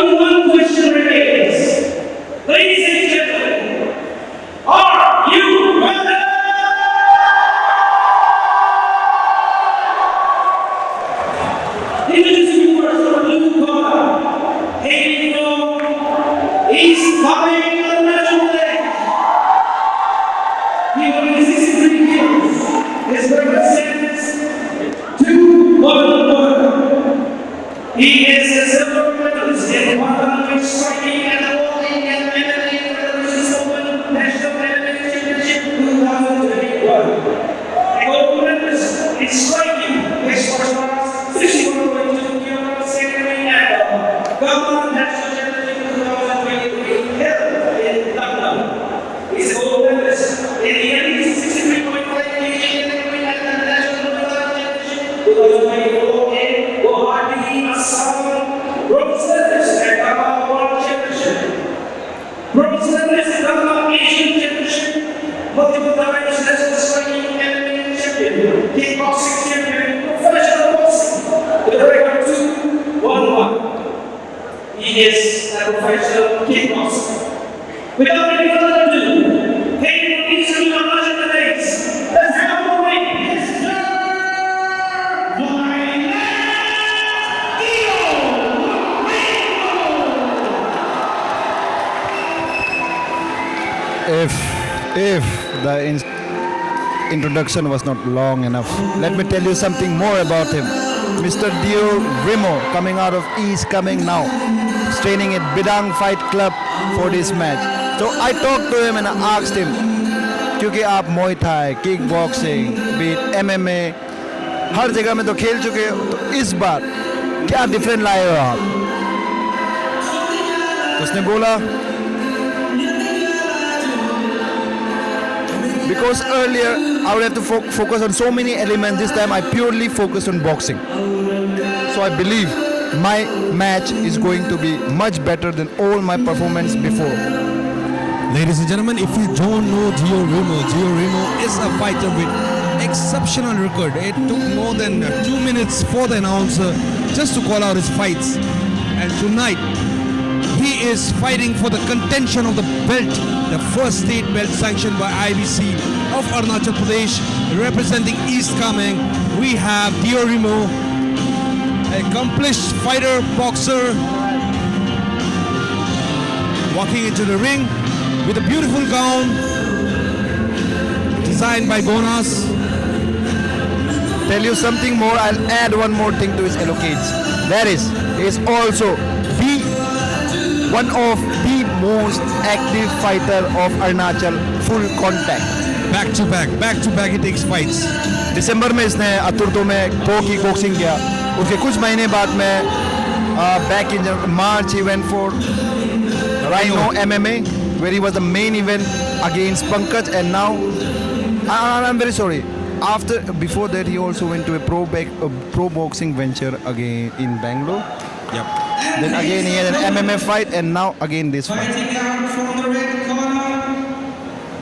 Only one question remains. Ladies and gentlemen, are you ready? Introducing you first from blue corner, hailing from East Coming National Stage. He will 63 kilos. His represents 2-1-1. He is a silver medalist in 100 striking and the All Indian MMA Federation Open National MMA Championship 2021. A gold medalist in striking, mixed martial arts, 61.2 kilograms, secondary and Ghana National Championship 2023 held in London. He's a gold medalist in the NBC 63.5 kg category at the National Championship 2024 in Guwahati, Assam. Bronze medalist at Ghana World Championship. Bronze medalist at Ghana Asian Championship. Multiple times national striking MMA champion. Kickboxing champion. Professional boxing. With a record 2-1-1. He is a professional kickboxer. Without any further ado, hailing from Eastern Arunachal Pradesh, let's have a wait, Mr. If the introduction was not long enough, let me tell you something more about him. Mr. Dio Rimo, coming out of East, coming now. He's training at Bidang Fight Club for this match. So I talked to him and I asked him, क्योंकि आप Muay Thai, kickboxing, be it MMA, हर जगह में तो खेल चुके हो, तो इस बार क्या डिफरेंट लाए हो आप? तो उसने बोला, because earlier I would have to focus on so many elements. This time I purely focused on boxing. So I believe my match is going to be much better than all my performance before. Ladies and gentlemen, if you don't know Dio Rimo is a fighter with exceptional record. It took more than 2 minutes for the announcer just to call out his fights. And tonight, he is fighting for the contention of the belt, the first state belt sanctioned by IBC of Arunachal Pradesh. Representing East Coming, we have Dio Rimo, accomplished fighter, boxer, walking into the ring with a beautiful gown designed by Gonas. Tell you something more, I'll add one more thing to his eloquence. That is, he is also one of the most active fighter of Arunachal, full contact. Back to back he takes fights. दिसंबर में इसने अतुर्तो में pro kick boxing किया. उसके कुछ महीने बाद में back in March he went for Rhino MMA where he was the main event against Pankaj, and now I'm very sorry. Before that he also went to a pro boxing venture again in Bangalore. Yep. Then again he had an MMA fight, and now again this fight. Fighting out from the red corner,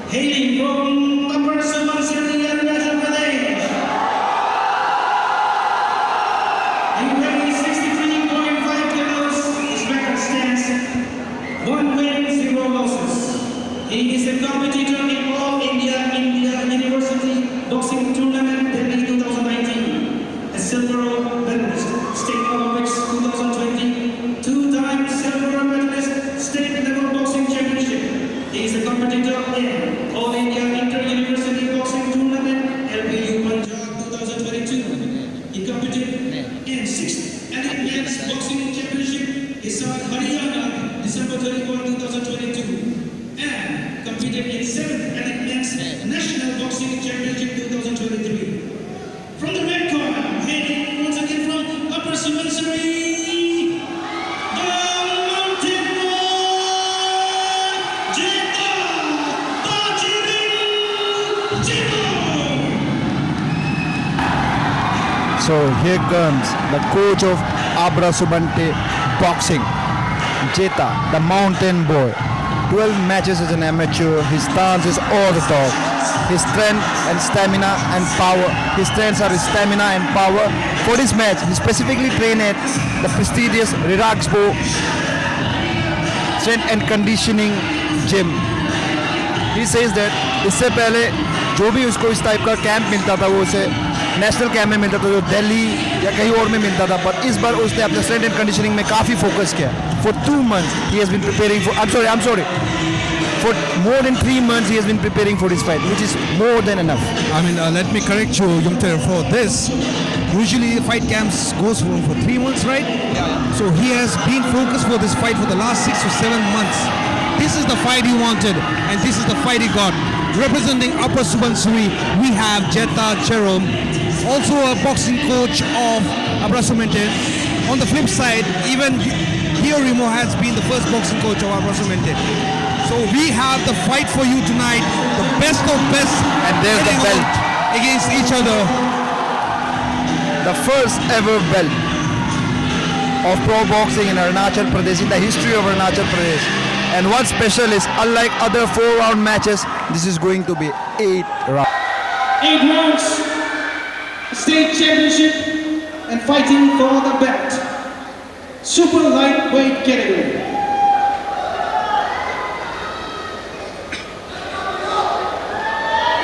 hailing from Upper Subansiri, Arunachal Pradesh. He weighs 63.5 kilos. His record stands 1 win, 0 losses. He is a competitor in All India University Boxing Tournament Delhi 2019. A silver medalist, State Olympics 2020. 2-time silver medalist, State Level Boxing Championship. He is a competitor in All India Inter-University Boxing Tournament, LPU Punjab 2022. He competed in 6th Elite Men's Boxing Championship, Hisar, Haryana, December 31, 2022. And competed in 7th Elite Men's National Boxing Championship 2023. From the red corner, heading once again from Upper Subansiri, the Mountain Boy, Jeta Tajiri Jeta. So here comes the coach of Abra Subante Boxing, Jeta, the Mountain Boy. 12 matches as an amateur. His stance is all the top. His strength and stamina and power. His strengths are his stamina and power. For this match, he specifically trained at the prestigious Riraxpo strength and conditioning gym. He says that इससे पहले जो भी उसको इस type का camp मिलता था वो उसे नेशनल कैंप में मिलता था जो दिल्ली या कहीं और में मिलता था, पर इस बार उसने अपने स्ट्रेंथ एंड कंडीशनिंग में काफ़ी फोकस किया. For 2 months he has been preparing for. I'm sorry. For more than 3 months he has been preparing for this fight, which is more than enough. I mean, let me correct you, Yumter, for this. Usually the fight camps goes for 3 months, right? Yeah. So he has been focused for this fight for the last 6 or 7 months. This is the fight he wanted, and this is the fight he got. Representing Upper Subansuri, we have Jetta Jerome, also a boxing coach of Abrasumente. On the flip side, even Dio Remo has been the first boxing coach of Abrasumente. So we have the fight for you tonight, the best of best, And there's the getting belt. out against each other. The first ever belt of pro boxing in Arunachal Pradesh, in the history of Arunachal Pradesh. And what's special is, unlike other 4-round matches, this is going to be 8 rounds. 8 rounds, state championship, and fighting for the belt. Super lightweight category.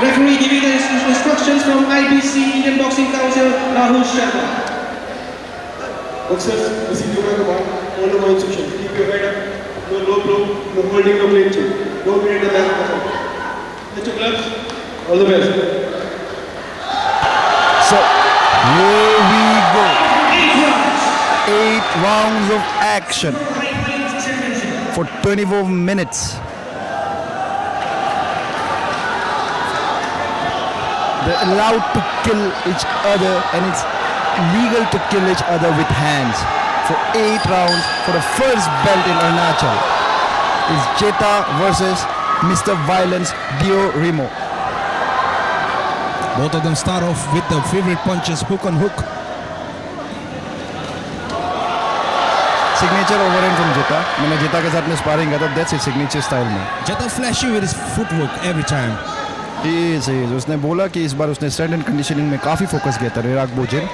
Referee giving the instructions from IBC, Indian Boxing Council, Rahul Sharma. Boxers, listen to my command, follow my instructions. Keep your head up, no low blow, no holding, no clinching. Don't be in the back of the head. Get your gloves, all the best. So, here we go. 8 rounds. 8 rounds of action Lightweight championship. for 24 minutes. They're allowed to kill each other, and it's legal to kill each other with hands for 8 rounds for the first belt in Arunachal. It's Jetta versus Mr. Violence Dio Remo. Both of them start off with the favorite punches, hook on hook. Signature overhand from Jetta. मैंने Jetta के साथ में sparring किया था, that's his signature style में. Jetta flashy with his footwork every time. He is. उसने बोला कि इस बार उसने स्ट्रेंथ एंड कंडीशनिंग में काफ़ी फोकस किया था रेराक बोजिन.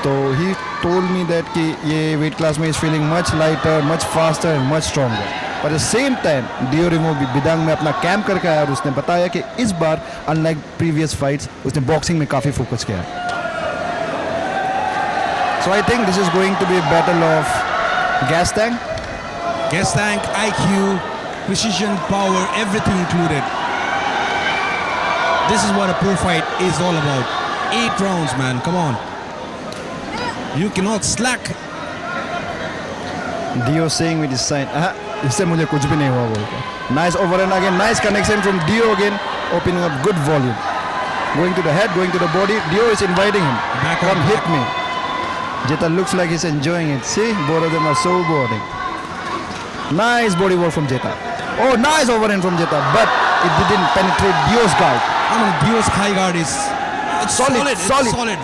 तो ही टोल्ड मी दैट कि ये वेट क्लास में is feeling much lighter, much faster and much stronger. पर at the same time Dio Rimo भी बिदांग में अपना कैंप करके आया और उसने बताया कि इस बार अनलाइक प्रीवियस फाइट्स उसने बॉक्सिंग में काफ़ी फोकस किया है. So I think this is going to be battle of gas tank. Gas tank, IQ, precision, power, everything included. This is what a pro fight is all about. 8 rounds, man. Come on. You cannot slack. Dio saying with his sign, इससे मुझे कुछ भी नहीं हुआ बोलकर. Nice overhand again, nice connection from Dio again, opening up good volume. Going to the head, going to the body. Dio is inviting him. Back Come on, hit me. Jetta looks like he's enjoying it. See, both of them are so boring. Nice body work from Jetta. Oh, nice overhand from Jetta, but it didn't penetrate Dio's guard. I mean, Dio's high guard is it's Solid, It's solid. solid.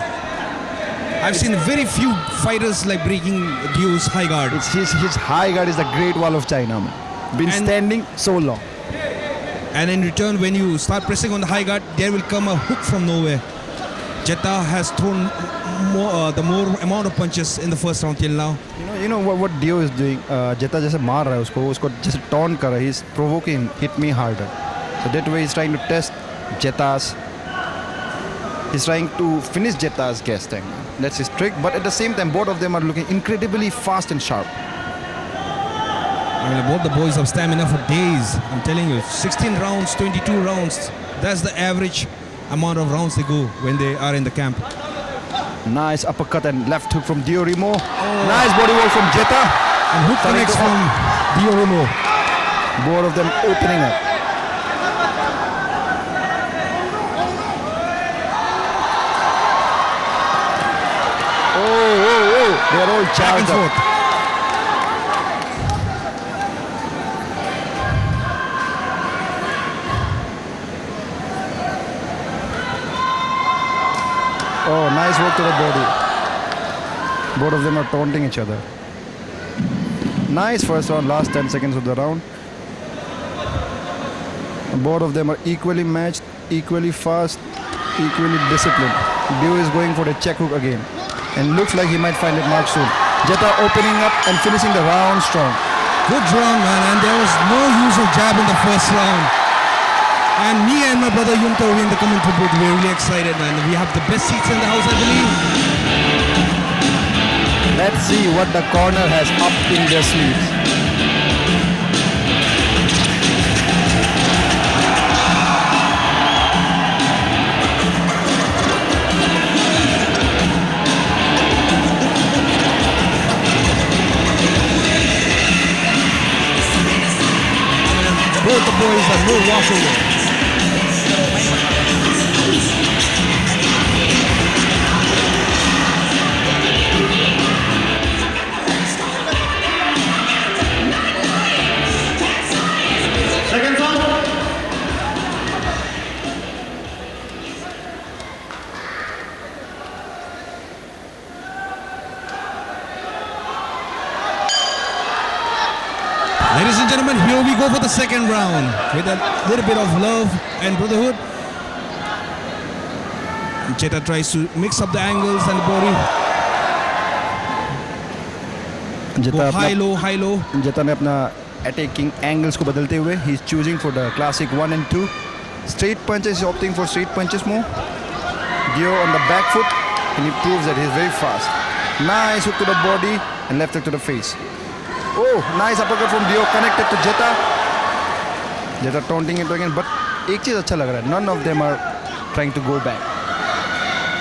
I've seen very few fighters like breaking Dio's high guard. It's his high guard is the Great Wall of China, man. Been And- standing so long. And in return, when you start pressing on the high guard, there will come a hook from nowhere. Jetta has thrown the more amount of punches in the first round till now. You know what Dio is doing? Jetta जैसे मार रहा है उसको जैसे taunt कर रहा है. He's provoking, hit me harder. So that way he's trying to test Jetta's. He's trying to finish Jetta's gas tank. That's his trick. But at the same time, both of them are looking incredibly fast and sharp. I mean, both the boys have stamina for days. I'm telling you, 16 rounds, 22 rounds. That's the average amount of rounds they go when they are in the camp. Nice uppercut and left hook from Dio Remo. Nice body work from Jetta. And hook Starting connects to- from Dio Remo. Both of them opening up. Oh, they're all Back and charged up. forth. Oh, nice work to the body. Both of them are taunting each other. Nice first round, last 10 seconds of the round. Both of them are equally matched, equally fast, equally disciplined. Dio is going for the check hook again. And looks like he might find it mark soon. Jetta opening up and finishing the round strong. Good round, man, and there was no use of jab in the first round. And me and my brother Yumto in the commentary booth, we're really excited, man. We have the best seats in the house, I believe. Let's see what the corner has up in their sleeves. Both the boys are no walkover. Second round. Ladies and gentlemen, here we go for the second round with a little bit of love and brotherhood. Cheta tries to mix up the angles and the body. Go high, low. जेता ने अपना attacking angles को बदलते हुए he is choosing for the classic 1 and 2 straight punches. He is opting for straight punches more. Dio on the back foot and he proves that he is very fast. Nice hook to the body and left hook to the face. Oh, nice uppercut from Dio connected to Jetta. Jetta taunting it again, but एक चीज अच्छा लग रहा है. None of them are trying to go back.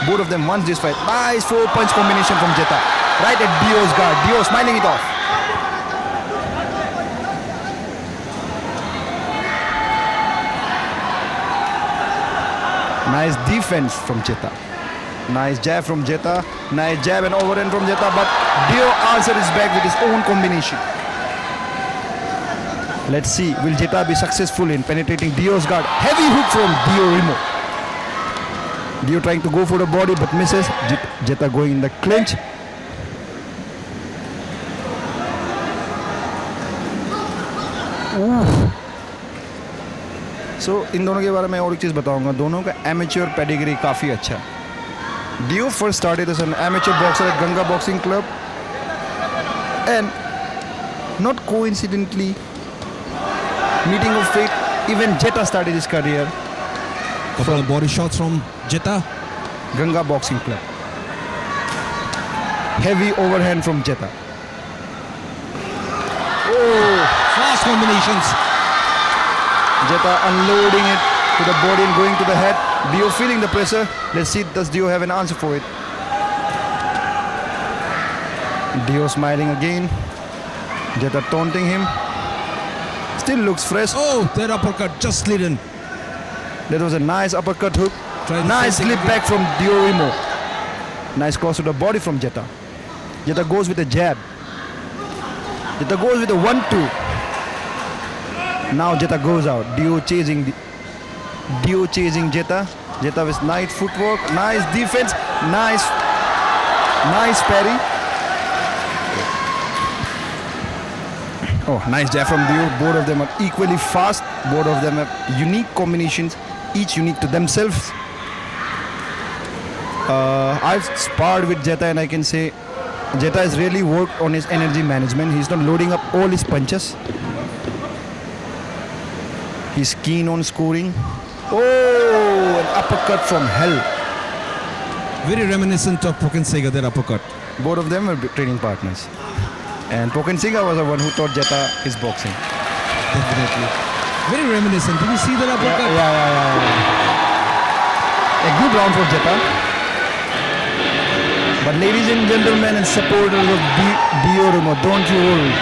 Both of them won this fight. Nice 4-punch combination from Jetta. Right at Dio's guard. Dio smiling it off. Nice defense from Jetta. Nice jab from Jetta. Nice jab and overhand from Jetta. But Dio answered his back with his own combination. Let's see. Will Jetta be successful in penetrating Dio's guard? Heavy hook from Dio Rimo. Dio trying to go for the body but misses. Jetta going in the clinch. सो इन दोनों के बारे में और एक चीज़ बताऊंगा. दोनों का amateur pedigree काफ़ी अच्छा है. Dio first started as an amateur boxer at Ganga Boxing Club, and not coincidentally, meeting of fate, even Jetta started his career Couple of body shots from Jetta. Ganga Boxing Club. Heavy overhand from Jetta. Oh, Fast combinations. Jetta unloading it to the body and going to the head. Dio feeling the pressure. Let's see, does Dio have an answer for it? Dio smiling again. Jetta taunting him. Still looks fresh. Oh, that uppercut just slid in. That was a nice uppercut hook. Try the Nice same thing slip again. back from Dio Rimo. Nice cross to the body from Jetta. Jetta goes with a jab. Jetta goes with a 1-2. Now Jetta goes out. Dio chasing Jetta. Jetta with nice footwork, nice defense, nice parry. Oh, nice jab from Dio. Both of them are equally fast. Both of them have unique combinations, each unique to themselves. I've sparred with Jetta and I can say Jetta has really worked on his energy management. He's not loading up all his punches. He's keen on scoring. Oh, an uppercut from hell. Very reminiscent of Pokensiga, that uppercut. Both of them were training partners. And Pokensiga was the one who taught Jetta his boxing. Definitely. Very reminiscent. Did you see that uppercut? A good round for Jetta. But ladies and gentlemen and supporters of Dio Rimo, don't you worry.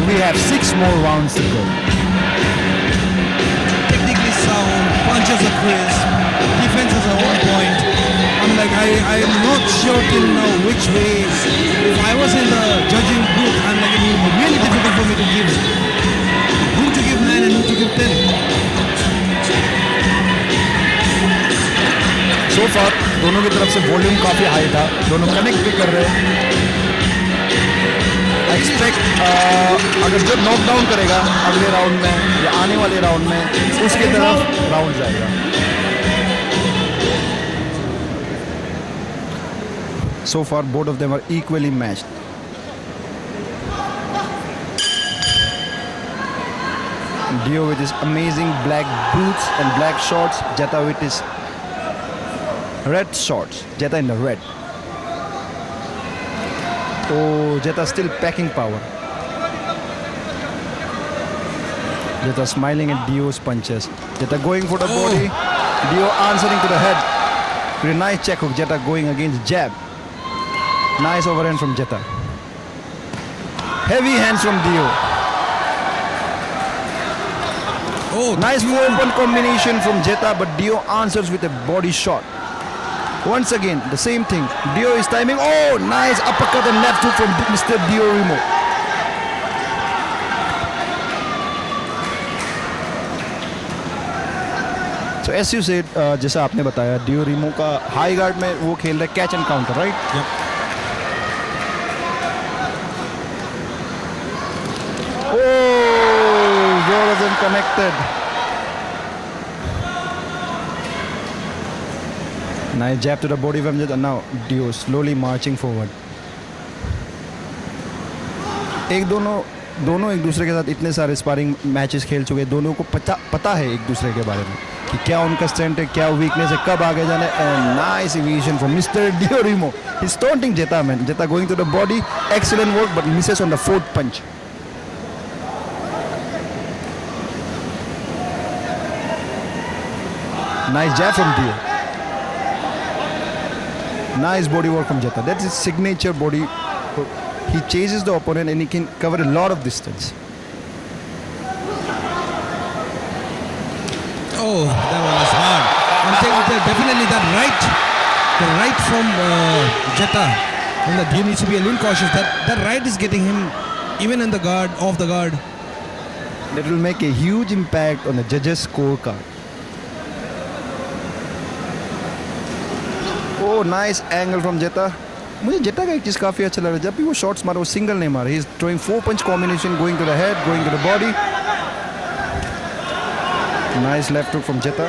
We have 6 more rounds to go. Technically sound, punches are crisp, defenses are on point. I'm not sure till now which way. If I was in the judging booth, it would be really difficult for me to give who to give 9 and who to give 10. So far, दोनों की तरफ से volume काफ़ी high था. दोनों connect भी कर रहे हैं. I expect अगर जब नॉकडाउन करेगा अगले राउंड में या आने वाले राउंड में उसके तरफ राउंड जाएगा. So far, both of them are equally matched. Dio with his amazing black boots and black shorts. Jetta with his red shorts. Jetta in the red. Oh, Jetta still packing power. Jetta smiling at Dio's punches. Jetta going for the body. Dio answering to the head. Pretty nice check hook. Jetta going against jab. Nice overhand from Jetta. Heavy hands from Dio. Oh, Nice 4-1 combination from Jetta, but Dio answers with a body shot. Once again, the same thing. Dio is timing. Oh, nice uppercut and left hook from Mr. Dio Remo. So as you said, जैसा आपने बताया, Dio Remo का high guard में वो खेल रहा है catch and counter, right? Yep. Oh, both of them connected. Nice jab to the body from Jetta. Now Dio slowly marching forward. दोनों एक दूसरे के साथ इतने सारे स्पारिंग मैचेस खेल चुके हैं. दोनों को पता है एक दूसरे के बारे में कि क्या उनका स्ट्रेंथ है, क्या वीकनेस है, कब आगे जाना है. Nice evasion from Mr. Dio Remo. He's taunting Jetta, man. Jetta going to the body. Excellent work, but misses on the fourth punch. Nice jab from Dio. Nice body work from Jetta. That's his signature body. He chases the opponent and he can cover a lot of distance. Oh, that one was hard. I'm saying that definitely the right from Jetta, and that Dio needs to be a little cautious. That right is getting him even in the guard, off the guard. That will make a huge impact on the judges' scorecard. Oh, nice angle from Jetta. मुझे जेटा का एक चीज़ काफ़ी अच्छा लग रहा है. जब भी वो शॉट्स मारे वो सिंगल नहीं मारे. He is throwing 4 punch combination, going to the head, going to the body. Nice left hook from Jeta.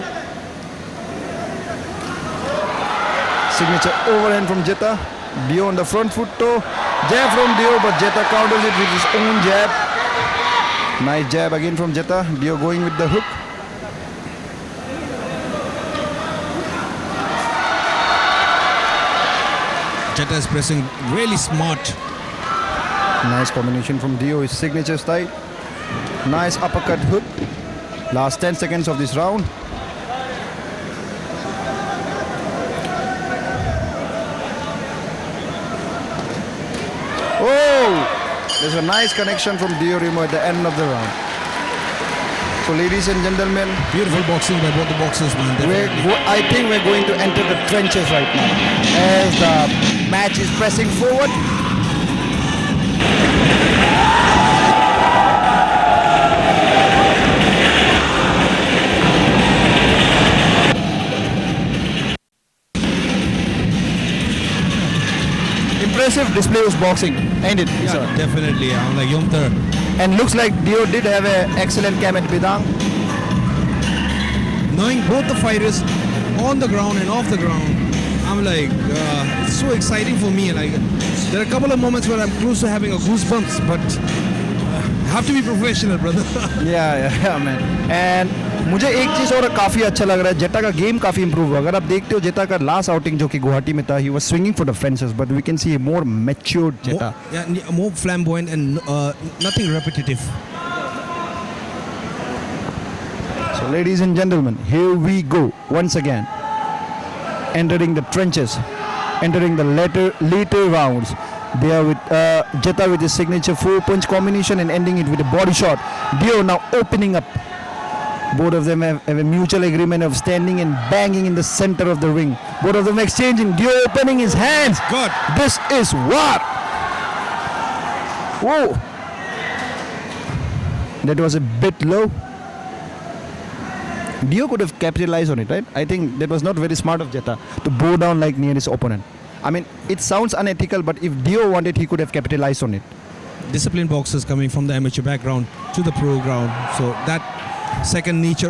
Signature overhand from Jetta. Dio on the front foot toe. Jab from Dio, but Jetta counters it with his own jab. Nice jab again from Jetta. Dio going with the hook. Jetta is pressing really smart. Nice combination from Dio, his signature style. Nice uppercut hook. Last 10 seconds of this round. Oh! There's a nice connection from Dio Remo at the end of the round. So ladies and gentlemen, Beautiful boxing by both the boxers, man. Definitely. I think we're going to enter the trenches right now as the match is pressing forward. Impressive display of boxing, ain't it? Yeah, sir? definitely. I'm like Yomter. And looks like Dio did have an excellent camp at Bidang. Knowing both the fighters on the ground and off the ground, I'm like, it's so exciting for me. Like, there are a couple of moments where I'm close to having a goosebumps, but have to be professional, brother. Yeah, man. And मुझे एक चीज़ और काफ़ी अच्छा लग रहा है. जेटा का game काफ़ी इंप्रूव हुआ. अगर आप देखते हो जेटा का लास्ट आउटिंग जो कि गुवाहाटी में था, he was swinging for the fences, but we can see a more matured Jetta. More flamboyant and nothing repetitive. So ladies and gentlemen, here we go once again. Entering the trenches, entering the later rounds. They are with Jetta with his signature 4-punch combination and ending it with a body shot. Dio now opening up. Both of them have a mutual agreement of standing and banging in the center of the ring. Both of them exchanging. Dio opening his hands. God. This is war. Whoa. That was a bit low. Dio could have capitalized on it, right? I think that was not very smart of Jetta to bow down like near his opponent. I mean, it sounds unethical, but if Dio wanted, he could have capitalized on it. Disciplined boxers coming from the amateur background to the pro ground. So that second nature,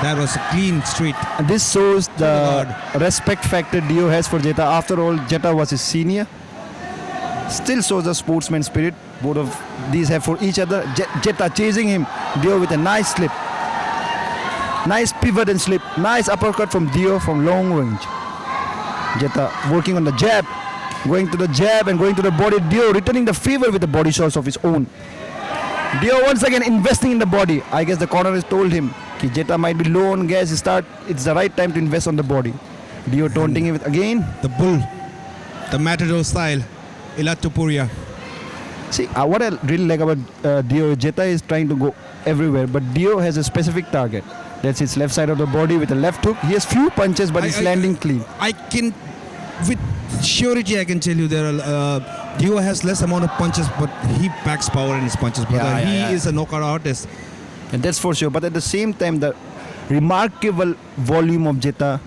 that was a clean straight. And this shows the respect factor Dio has for Jetta. After all, Jetta was his senior. Still shows the sportsman spirit. Both of these have for each other. Jetta chasing him. Dio with a nice slip. Nice pivot and slip. Nice uppercut from Dio from long range. Jetta working on the jab. Going to the jab and going to the body. Dio returning the favor with the body shots of his own. Dio once again investing in the body. I guess the corner has told him that Jetta might be low on gas. It's the right time to invest on the body. Dio taunting him again. The bull, the matador style, Ilatupuria. See, what I really like about Dio, Jetta is trying to go everywhere, but Dio has a specific target. That's his left side of the body with a left hook. He has few punches, but he's landing clean. I can, with surety, I can tell you Dio has less amount of punches, but he packs power in his punches. But he is a knockout artist. And that's for sure. But at the same time, the remarkable volume of Jetta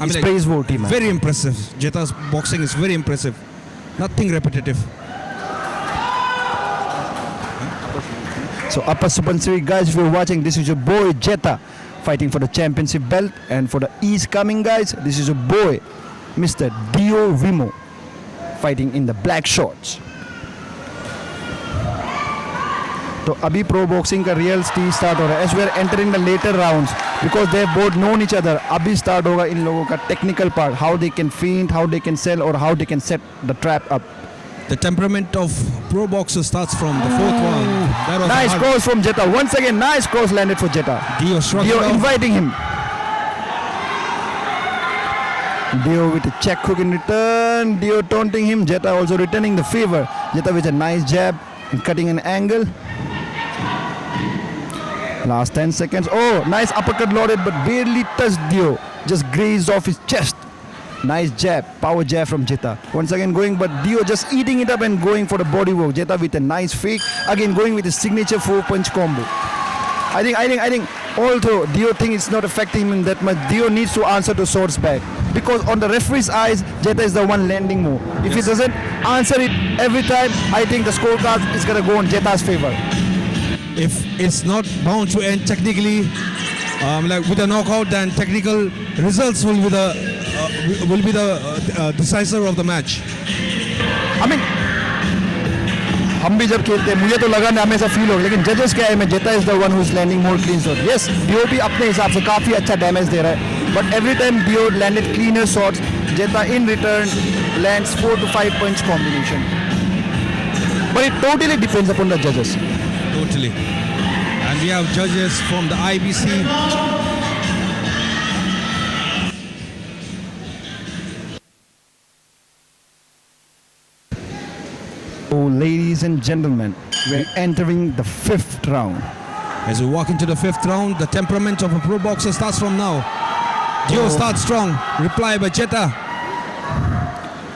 is praiseworthy, man. Very impressive. Jetta's boxing is very impressive. Nothing repetitive. So Upper Subansiri, guys, if you're watching, this is your boy Jetta fighting for the championship belt. And for the East coming guys, this is your boy Mr. Dio Remo fighting in the black shorts. तो अभी pro boxing का real stage start हो रहा है as we are entering the later rounds because they have both known each other. अभी start होगा इन लोगों का technical part, how they can feint, how they can sell और how they can set the trap up. The temperament of pro boxers starts from the fourth round. That was Nice cross from Jetta. Once again, nice cross landed for Jetta. Dio inviting him. Dio with a check hook in return. Dio taunting him. Jetta also returning the favor. Jetta with a nice jab and cutting an angle. Last 10 seconds. Oh, nice uppercut loaded but barely touched Dio. Just grazed off his chest. Nice jab, power jab from Jetta. Once again going, but Dio just eating it up and going for the body work. Jetta with a nice fake. Again going with his signature 4-punch combo. I think although Dio thinks it's not affecting him that much, Dio needs to answer to Swords back. Because on the referee's eyes, Jetta is the one landing more. If he doesn't answer it every time, I think the scorecard is going to go in Jetta's favor. If it's not bound to end technically, like with a knockout, then technical results will be the decisive of the match. I mean, हम भी जब खेलते हैं मुझे तो लगा ना हमेशा फील हो, लेकिन जजेस क्या है में Jetta is the one who's landing more clean shots. Yes, Dio भी अपने हिसाब से काफी अच्छा डैमेज दे रहा है, but every time Dio landed cleaner shots, Jetta in return lands 4 to 5 punch combination. But it totally depends upon the judges. Totally. And we have judges from the IBC. So, ladies and gentlemen, we're entering the 5th round. As we walk into the 5th round, the temperament of a pro boxer starts from now. Dio starts strong. Reply by Jetta.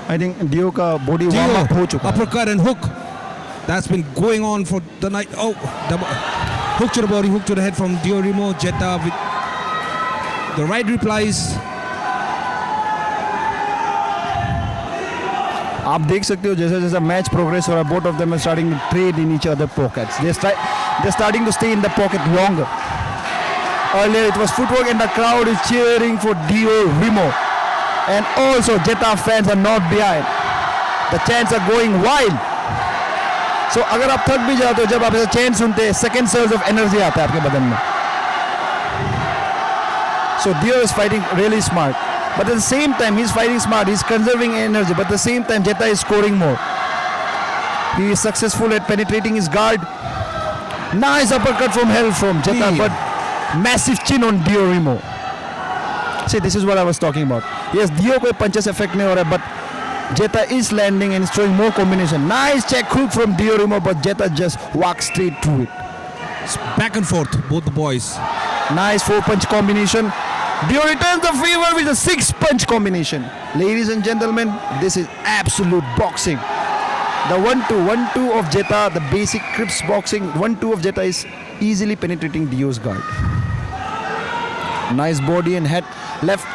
I think Dio का body warm up हो चुका है. Uppercut and hook. That's been going on for the night. Oh, hook to the body, hook to the head from Dio Remo. Jetta with the right replies. आप देख सकते हो जैसे जैसा मैच प्रोग्रेस हो रहा है, both of them are starting to trade in each other pockets. They're starting to stay in the pocket longer. Earlier it was footwork and the crowd is cheering for Dio Remo. And also Jetta fans are not behind. The chants are going wild. So अगर आप थक भी जाते हो जब आप ऐसा चैन सुनते हैं, second surge of energy आता है आपके बदन में. So Dio is fighting really smart. But at the same time, he's fighting smart. He's conserving energy. But at the same time, Jetta is scoring more. He is successful at penetrating his guard. Nice uppercut from hell from Jetta, but massive chin on Dio Remo. See, this is what I was talking about. Yes, Dio कोई punches effect नहीं हो रहा, but Jetta is landing and showing more combination. Nice check hook from Dio Remo, but Jetta just walks straight through it. It's back and forth, both the boys. Nice 4-punch combination. Dio returns the favor with a 6-punch combination. Ladies and gentlemen, this is absolute boxing. The 1-2 of Jetta, the basic Crips boxing, 1-2 of Jetta is easily penetrating Dio's guard. Nice body and head. Left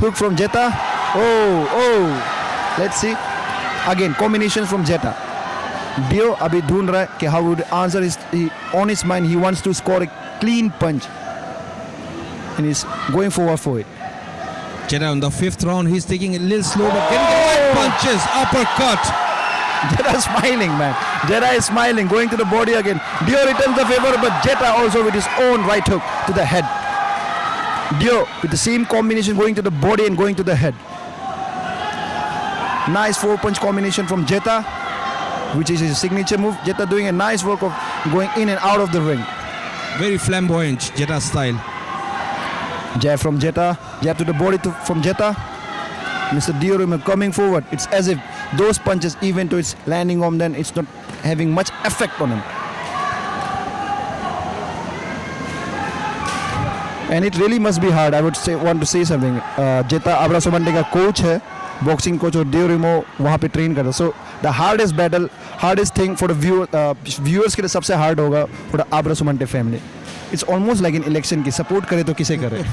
hook from Jetta. Oh. Let's see. Again, combination from Jetta. Dio abhi dhoond raha hai कि how would answer on his mind. He wants to score a clean punch. And he's going forward for it. Jetta on the 5th round, he's taking it a little slow, but getting the right punches. Uppercut. Jetta is smiling, man. Jetta is smiling, going to the body again. Dio returns the favor, but Jetta also with his own right hook to the head. Dio with the same combination going to the body and going to the head. Nice 4-punch combination from Jetta, which is his signature move. Jetta doing a nice work of going in and out of the ring. Very flamboyant, Jetta style. Jab from Jetta, jab to the body from Jetta. Mr. Dio Rimo coming forward. It's as if those punches, even though it's landing on them, it's not having much effect on him. And it really must be hard. I would want to say something. Jetta Abrasumante का coach है, boxing coach, और Dio Rimo वहाँ पे train करता. So the hardest battle, hardest thing for the viewers के लिए सबसे hard होगा for the Abrasumante family. It's almost like an election की support करे तो किसे करे.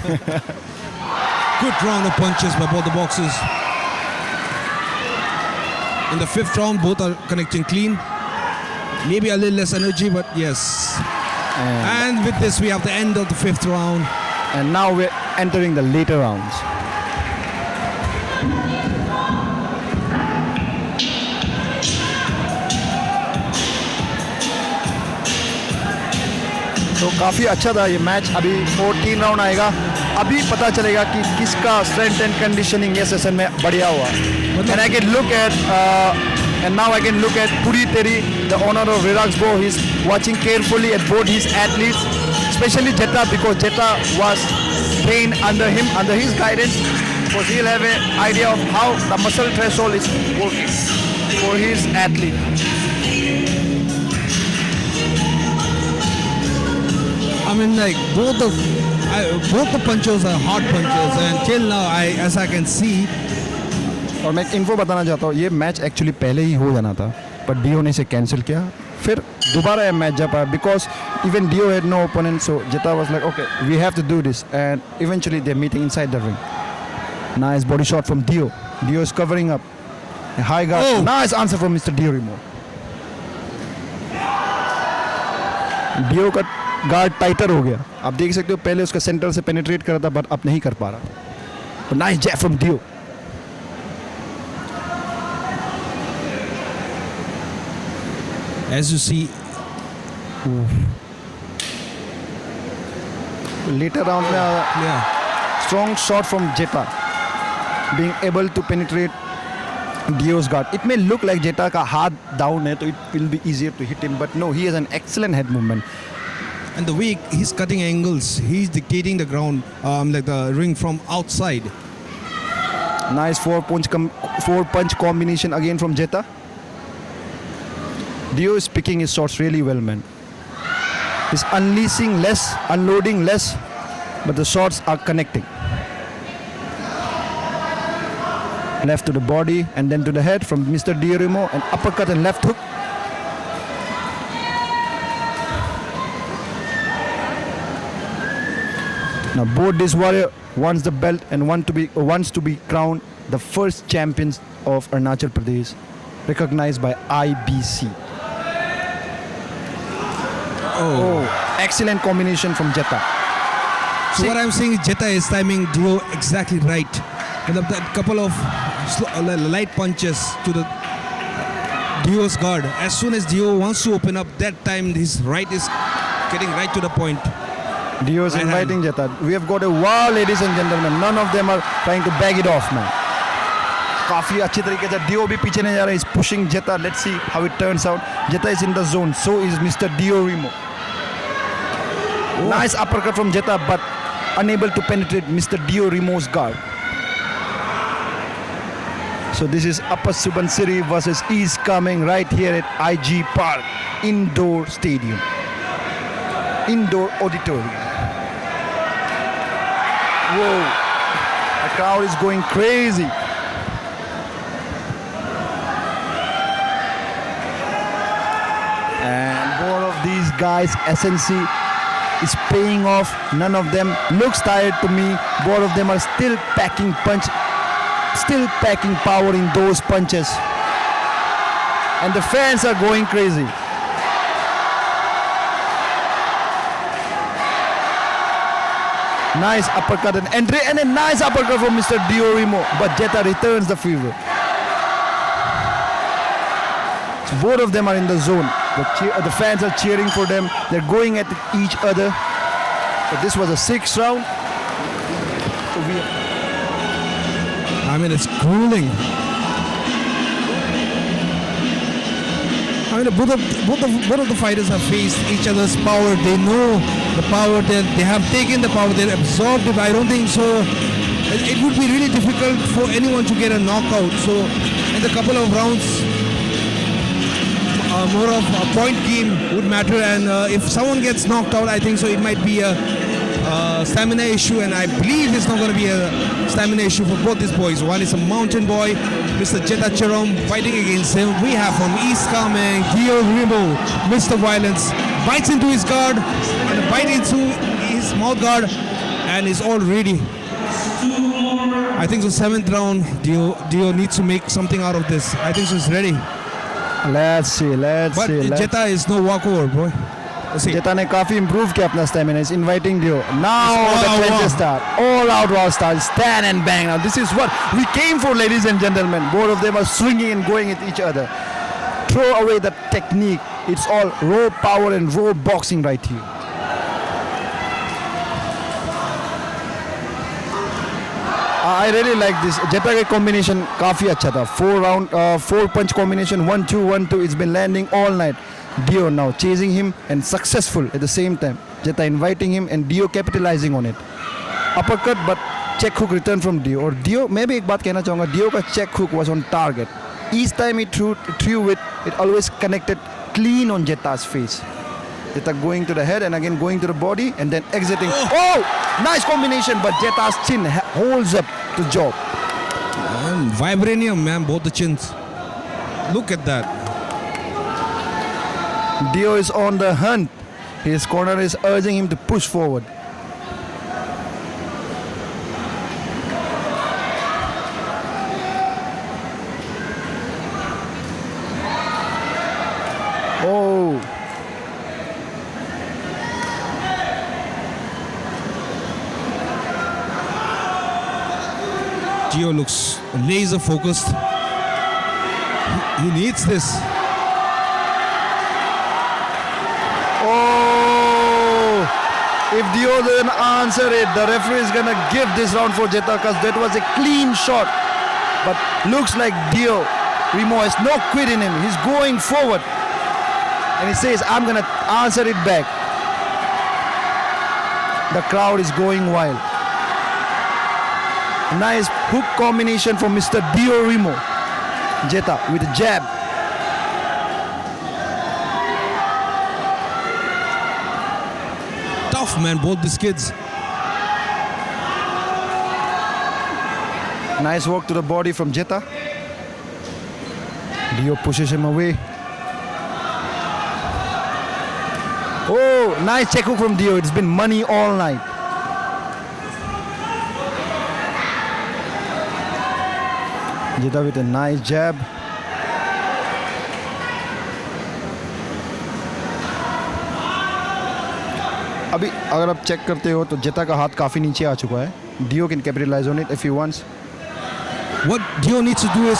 Good round of punches by both the boxers. In the 5th round, both are connecting clean. Maybe a little less energy, but yes. And with this, we have the end of the 5th round. And now we're entering the later rounds. तो काफ़ी अच्छा था ये match. अभी 14 round आएगा. अभी पता चलेगा कि किसका स्ट्रेंथ एंड कंडीशनिंग ये सेशन में बढ़िया हुआ. And I can look at and now I can look at Puri Teri, the owner of Relaxbo. He's watching carefully at both his athletes, especially Jetta, because Jetta was trained under him, under his guidance, because he'll have an idea of how the muscle threshold is working for his athlete. I mean, like both the punches are hard punches, and till now, as I can see. और मैं एक info बताना चाहता हूँ. ये match actually पहले ही हो जाना था, बट डियो ने इसे कैंसिल किया. फिर दोबारा ये मैच जब आया, because even Dio had no opponent, so Zeta was like okay we have to do this, and eventually they meeting inside the ring. Nice body shot from Dio. Dio is covering up. High guard. Nice answer from mister Dio Rimo. Dio का guard tighter हो गया. आप देख सकते हो पहले उसका centre से पेनिट्रेट कर रहा था, बट अब नहीं कर पा रहा. Nice jab from Dio. As you see, later round में yeah, strong shot from Jetta, being able to penetrate Dio's guard. It may look like Jetta का हाथ down है, तो it will be easier to hit him, but no, he has an excellent head movement. and the way he's cutting angles, he's dictating the ground, like the ring from outside. Nice 4-punch combination again from Jetta. Dio is picking his shots really well, man. He's unleashing less, unloading less, but the shots are connecting. Left to the body and then to the head from Mr. Dio Rimo, an uppercut and left hook. Now both this warrior wants the belt and wants to be crowned the first champions of Arunachal Pradesh, recognized by IBC. Oh, excellent combination from Jetta. So what I'm saying is Jetta is timing Dio exactly right. With that couple of light punches to the Dio's guard. As soon as Dio wants to open up, that time his right is getting right to the point. Dio is Right inviting Jetta. We have got a wow, ladies and gentlemen. None of them are trying to bag it off, man. काफी अच्छी तरीके से Dio भी पीछे नहीं जा रहा है. He's pushing Jetta. Let's see how it turns out. Jetta is in the zone. So is Mr. Dio Rimo. Nice uppercut from Jetta, but unable to penetrate Mr. Dio Rimo's guard. So this is Upper Subansiri versus East coming right here at IG Park Indoor Stadium, Indoor Auditorium. Whoa, the crowd is going crazy. And both of these guys, SNC is paying off. None of them looks tired to me. Both of them are still packing punch, still packing power in those punches. And the fans are going crazy. Nice uppercut and entry, and a nice uppercut from Mr. Dio Rimo, but Jetta returns the favor. So both of them are in the zone. The fans are cheering for them. They're going at each other. But this was a 6th round. So I mean, it's grueling. I mean, both of the fighters have faced each other's power. They know the power. They have taken the power. They absorbed it. I don't think so. It would be really difficult for anyone to get a knockout. So, in the couple of rounds, more of a point game would matter. And if someone gets knocked out, I think so it might be a stamina issue. And I believe it's not going to be a stamina issue for both these boys. One is a mountain boy, Mr. Jetta Charom, fighting against him. We have from East coming, Dio Rimo, Mr. Violence, bites into his guard and a bite into his mouth guard and is all ready. I think so 7th round, Dio needs to make something out of this. I think so he's ready. let's see. But Jetta is no walkover, boy. Let's see. Jetta ने काफी improve किया अपना stamina. Is inviting Dio. Now It's the all out clinches war. start. All out war start. Stand and bang. Now this is what we came for, ladies and gentlemen. Both of them are swinging and going at each other. Throw away the technique. It's all raw power and raw boxing right here. I really like this. Jetta का combination काफी अच्छा था. 4 punch combination 1-2 1-2. It's been landing all night. Dio now chasing him and successful at the same time. Jetta inviting him and Dio capitalizing on it. Uppercut but check hook return from Dio. और Dio मैं भी एक बात कहना चाहूँगा. Dio का check hook was on target. Each time he threw it, it always connected clean on Jetta's face. Jetta going to the head and again going to the body and then exiting. Oh! Nice combination, but Jetta's chin holds up the job. And vibranium, man, both the chins. Look at that. Dio is on the hunt. His corner is urging him to push forward. Oh. Dio looks laser focused. He needs this. Oh! If Dio doesn't answer it, the referee is gonna give this round for Jetta because that was a clean shot. But looks like Dio Rimo has no quit in him. He's going forward. And he says, I'm gonna answer it back. The crowd is going wild. Nice hook combination from Mr. Dio Rimo. Jetta with a jab. Tough, man, both these kids. Nice work to the body from Jetta. Dio pushes him away. Oh, nice check hook from Dio. It's been money all night. Jetta with a nice jab. अभी अगर आप check करते हो तो जेता का हाथ काफ़ी नीचे आ चुका है. Dio can capitalize on it if he wants. What Dio needs to do is,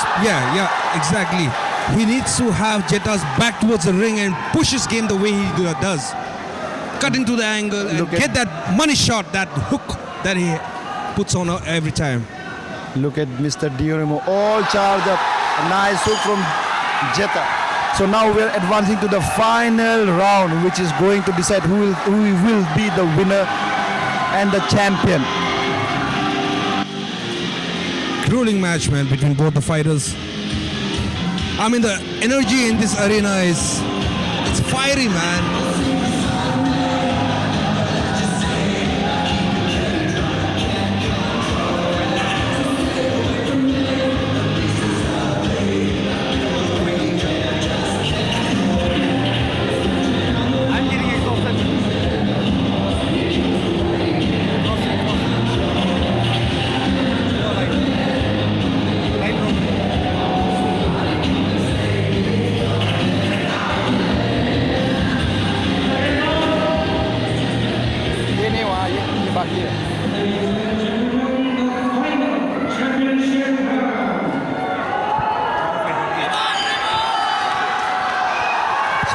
exactly. He needs to have Jetta's back towards the ring and push his game the way he does. Cut into the angle and get that money shot, that hook that he puts on every time. Look at Mr. Dio Rimo, all charged up. A nice hook from Jetta. So now we're advancing to the final round, which is going to decide who will be the winner and the champion. Grueling match, man, between both the fighters. I mean, the energy in this arena it's fiery, man.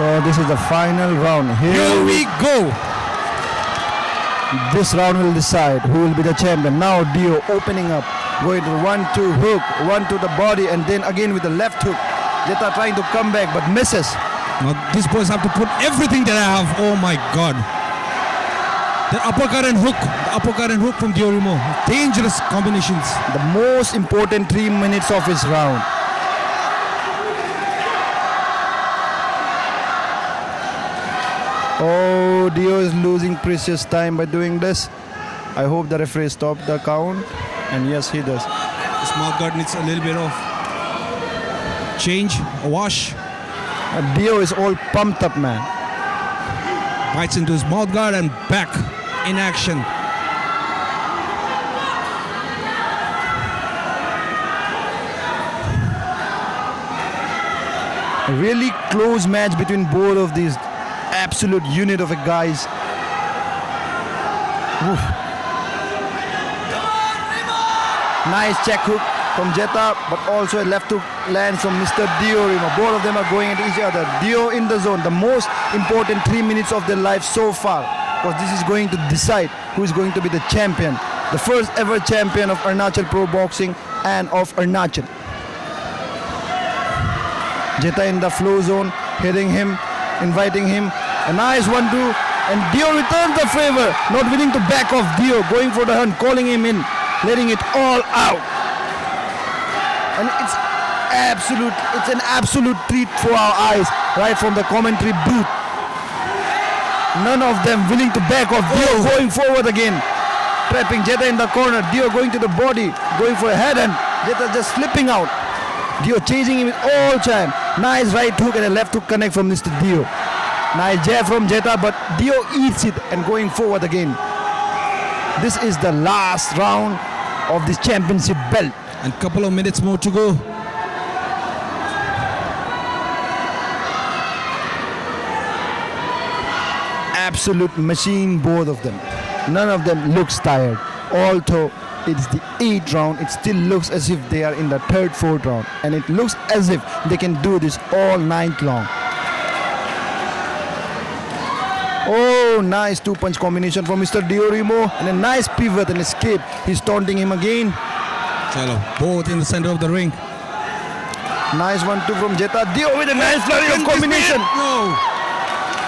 So this is the final round. Here we go. This round will decide who will be the champion. Now Dio opening up, going to 1-2 hook, 1 to the body, and then again with the left hook. Jetta trying to come back but misses. Now these boys have to put everything that I have. Oh my God. The uppercut and hook from Dio Remo. Dangerous combinations. The most important 3 minutes of his round. Oh, Dio is losing precious time by doing this. I hope the referee stopped the count. And yes, he does. This mouth guard needs a little bit of change, a wash. Dio is all pumped up, man. Bites into his mouth guard and back in action. A really close match between both of these absolute unit of a guys. Oof. Nice check hook from Jetta, but also a left hook lands from Mr. Dio Remo. Both of them are going at each other. Dio in the zone, the most important 3 minutes of their life so far, because this is going to decide who is going to be the champion, the first ever champion of Arunachal Pro Boxing and of Arunachal. Jetta in the flow zone, hitting him, inviting him. A nice 1-2, and Dio returns the favor, not willing to back off. Dio going for the hunt, calling him in, letting it all out. And it's an absolute treat for our eyes, right from the commentary booth. None of them willing to back off. Dio going forward again, trapping Jetta in the corner. Dio going to the body, going for a head, and Jetta just slipping out. Dio chasing him all time. Nice right hook and a left hook connect from Mr. Dio. Nice jab from Jetta, but Dio eats it and going forward again. This is the last round of this championship belt. And couple of minutes more to go. Absolute machine, both of them. None of them looks tired. Although it's the 8th round, it still looks as if they are in the 3rd, 4th round. And it looks as if they can do this all night long. Oh, nice 2-punch combination from Mr. Dio Remo, and a nice pivot and escape. He's taunting him again. Chalo, both in the center of the ring. Nice 1-2 from Jetta. Dio with a nice flurry of combination. No.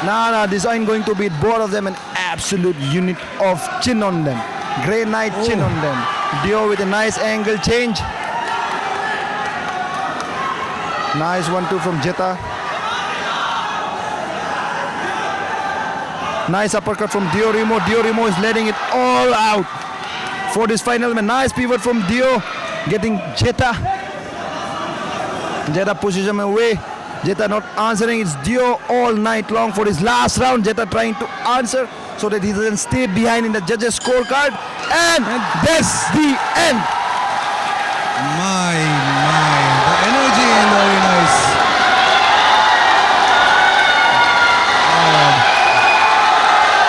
Nah, this ain't going to beat both of them. An absolute unit of chin on them. Grey Knight chin on them. Dio with a nice angle change. Nice 1-2 from Jetta. Nice uppercut from Dio Remo. Dio Remo is letting it all out for this final. Nice pivot from Dio, getting Jetta. Jetta pushes him away. Jetta not answering. It's Dio all night long for his last round. Jetta trying to answer so that he doesn't stay behind in the judges' scorecard. And that's the end. My. The energy in the arena is...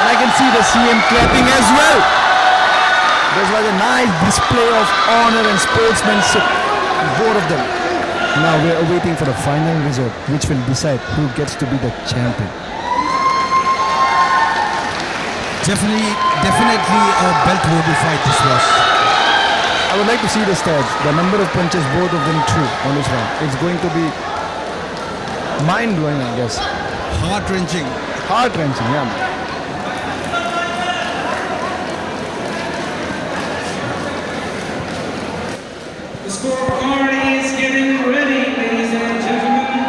I can see the CM clapping as well. This was a nice display of honor and sportsmanship, both of them. Now we are waiting for the final result, which will decide who gets to be the champion. Definitely a belt-worthy fight this was. I would like to see the stats, the number of punches both of them threw on this round. It's going to be mind-blowing, I guess. Heart-wrenching. Heart-wrenching, yeah. The scorecard is getting ready, ladies and gentlemen.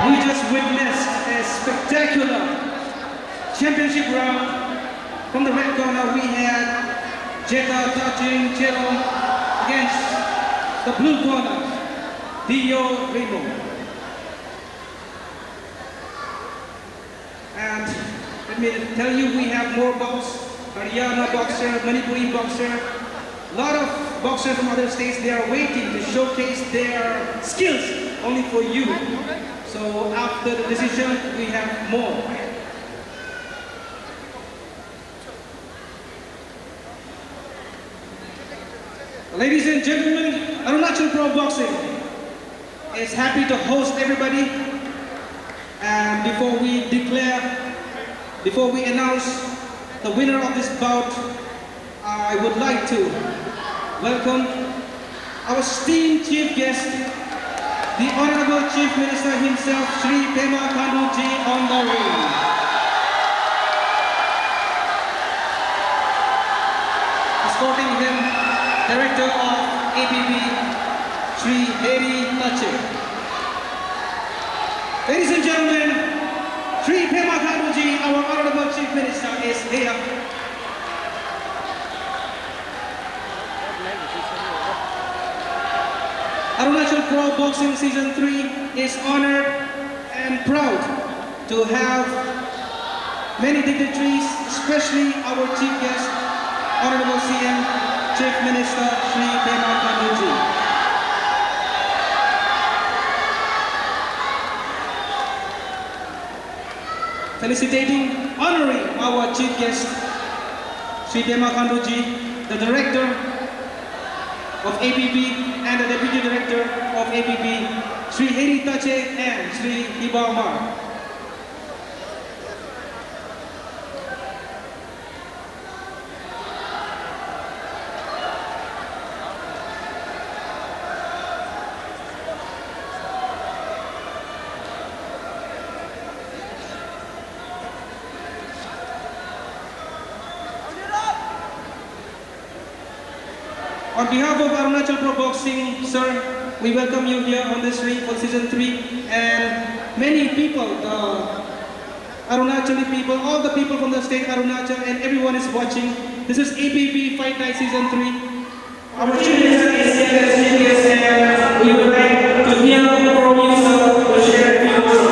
We just witnessed a spectacular championship round. From the red corner, we had Jetta touching Chelo against the blue corner, Dio Remo. And let me tell you, we have more Haryana boxer, Manipuri boxer, a lot of boxers from other states. They are waiting to showcase their skills only for you. So after the decision, we have more. Ladies and gentlemen, Arunachal Pro Boxing is happy to host everybody. And before we announce the winner of this bout, I would like to welcome our esteemed chief guest, the Honorable Chief Minister himself, Shri Pema Khandu Ji, on the ring. Escorting him, Director of ABB, Shri Heri Tache. Ladies and gentlemen, Shri Pema Khandu Ji, our Honorable Chief Minister, is here. Arunachal Pro Boxing Season 3 is honored and proud to have many dignitaries, especially our chief guest, Honorable CM, Chief Minister Shri Pema Khandu Ji. Felicitating, honoring our chief guest, Shri Pema Khandu Ji, the Director of ABB and the Deputy Director of ABB, Shri Heri Tache and Shri Hiba Mar. On behalf of Arunachal Pro Boxing, sir, we welcome you here on this ring for Season 3, and many people, the Arunachali people, all the people from the state Arunachal, and everyone is watching. This is ABB Fight Night Season 3. Our chief minister is here as chief guest, and we would like to hear from you, sir, to share a few words.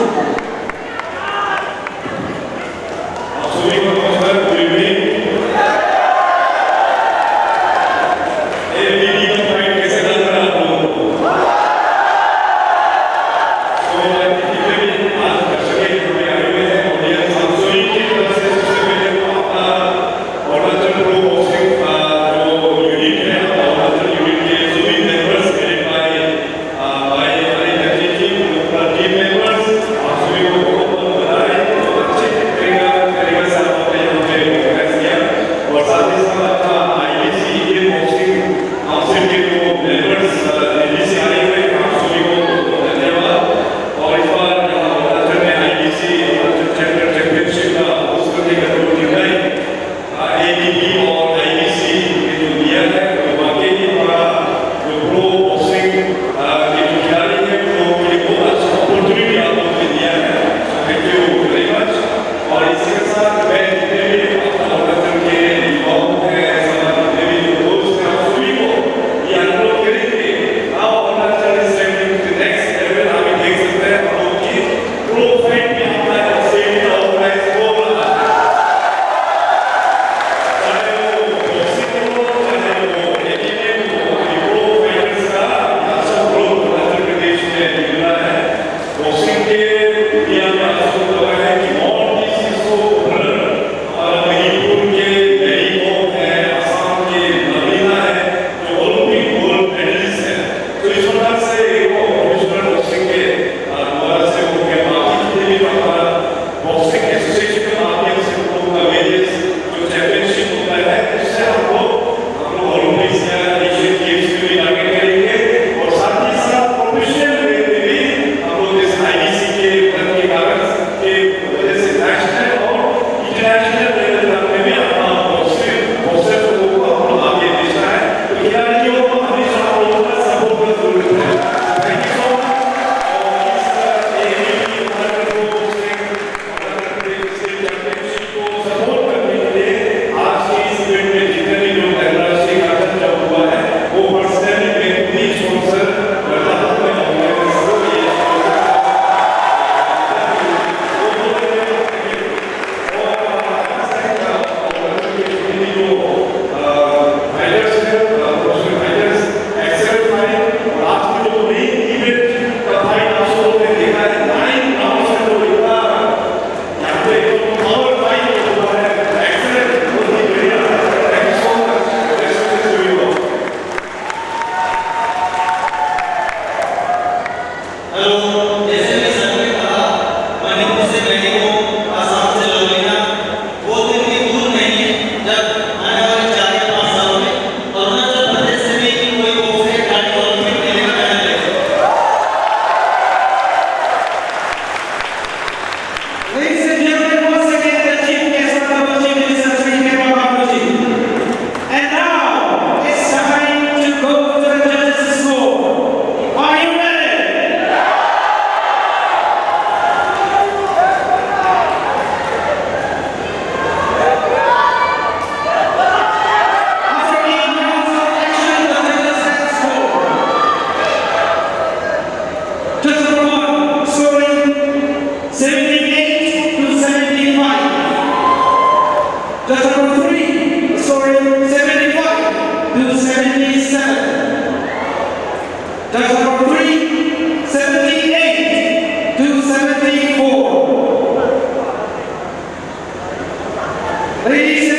scoring 75 to 77. Judge number 3, 78 to 74. Ladies